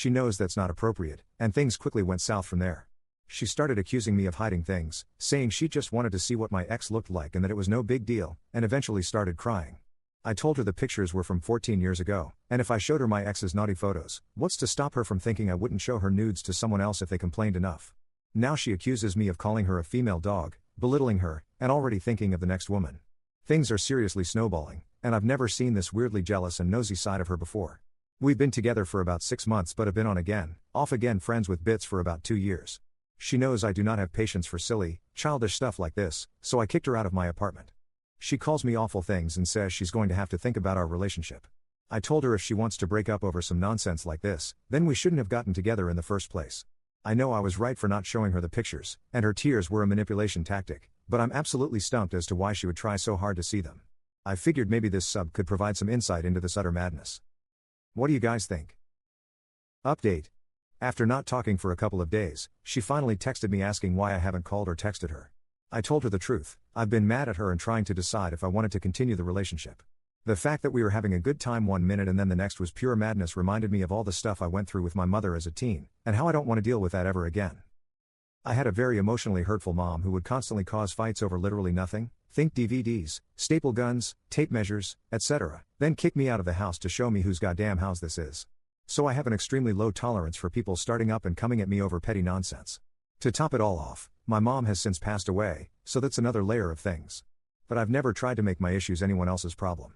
She knows that's not appropriate, and things quickly went south from there. She started accusing me of hiding things, saying she just wanted to see what my ex looked like and that it was no big deal, and eventually started crying. I told her the pictures were from 14 years ago, and if I showed her my ex's naughty photos, what's to stop her from thinking I wouldn't show her nudes to someone else if they complained enough? Now she accuses me of calling her a female dog, belittling her, and already thinking of the next woman. Things are seriously snowballing, and I've never seen this weirdly jealous and nosy side of her before. We've been together for about 6 months but have been on again, off again friends with bits for about 2 years. She knows I do not have patience for silly, childish stuff like this, so I kicked her out of my apartment. She calls me awful things and says she's going to have to think about our relationship. I told her if she wants to break up over some nonsense like this, then we shouldn't have gotten together in the first place. I know I was right for not showing her the pictures, and her tears were a manipulation tactic, but I'm absolutely stumped as to why she would try so hard to see them. I figured maybe this sub could provide some insight into this utter madness. What do you guys think? Update. After not talking for a couple of days, she finally texted me asking why I haven't called or texted her. I told her the truth. I've been mad at her and trying to decide if I wanted to continue the relationship. The fact that we were having a good time 1 minute and then the next was pure madness reminded me of all the stuff I went through with my mother as a teen, and how I don't want to deal with that ever again. I had a very emotionally hurtful mom who would constantly cause fights over literally nothing, think DVDs, staple guns, tape measures, etc., then kick me out of the house to show me whose goddamn house this is. So I have an extremely low tolerance for people starting up and coming at me over petty nonsense. To top it all off, my mom has since passed away, so that's another layer of things. But I've never tried to make my issues anyone else's problem.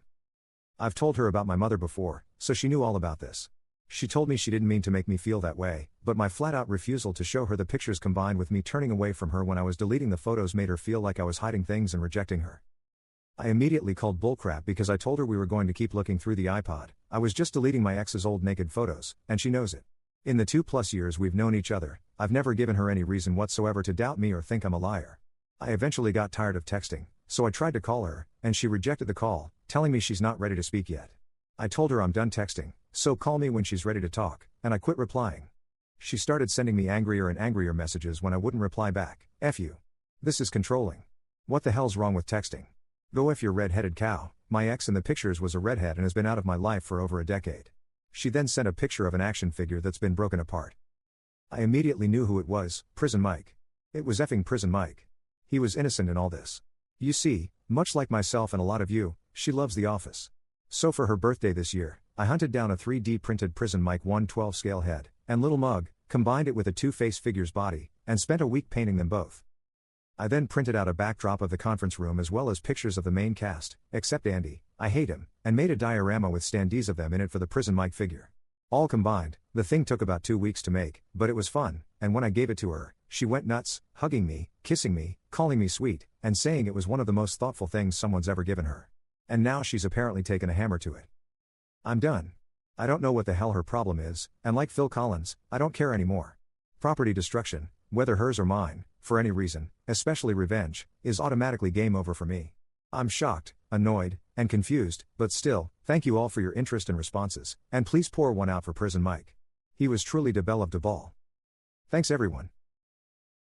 I've told her about my mother before, so she knew all about this. She told me she didn't mean to make me feel that way, but my flat-out refusal to show her the pictures combined with me turning away from her when I was deleting the photos made her feel like I was hiding things and rejecting her. I immediately called bullcrap because I told her we were going to keep looking through the iPod. I was just deleting my ex's old naked photos, and she knows it. In the 2+ years we've known each other, I've never given her any reason whatsoever to doubt me or think I'm a liar. I eventually got tired of texting, so I tried to call her, and she rejected the call, telling me she's not ready to speak yet. I told her I'm done texting, so call me when she's ready to talk, and I quit replying. She started sending me angrier and angrier messages when I wouldn't reply back. F you. This is controlling. What the hell's wrong with texting? Go F your red-headed cow. My ex in the pictures was a redhead and has been out of my life for over a decade. She then sent a picture of an action figure that's been broken apart. I immediately knew who it was, Prison Mike. It was effing Prison Mike. He was innocent in all this. You see, much like myself and a lot of you, she loves The Office. So for her birthday this year, I hunted down a 3D printed Prison Mike 1/12 scale head and little mug, combined it with a Two-Face figure's body, and spent a week painting them both. I then printed out a backdrop of the conference room as well as pictures of the main cast, except Andy, I hate him, and made a diorama with standees of them in it for the Prison Mike figure. All combined, the thing took about 2 weeks to make, but it was fun, and when I gave it to her, she went nuts, hugging me, kissing me, calling me sweet, and saying it was one of the most thoughtful things someone's ever given her. And now she's apparently taken a hammer to it. I'm done. I don't know what the hell her problem is, and like Phil Collins, I don't care anymore. Property destruction, whether hers or mine, for any reason, especially revenge, is automatically game over for me. I'm shocked, annoyed, and confused, but still, thank you all for your interest and responses, and please pour one out for Prison Mike. He was truly de belle of de ball. Thanks everyone.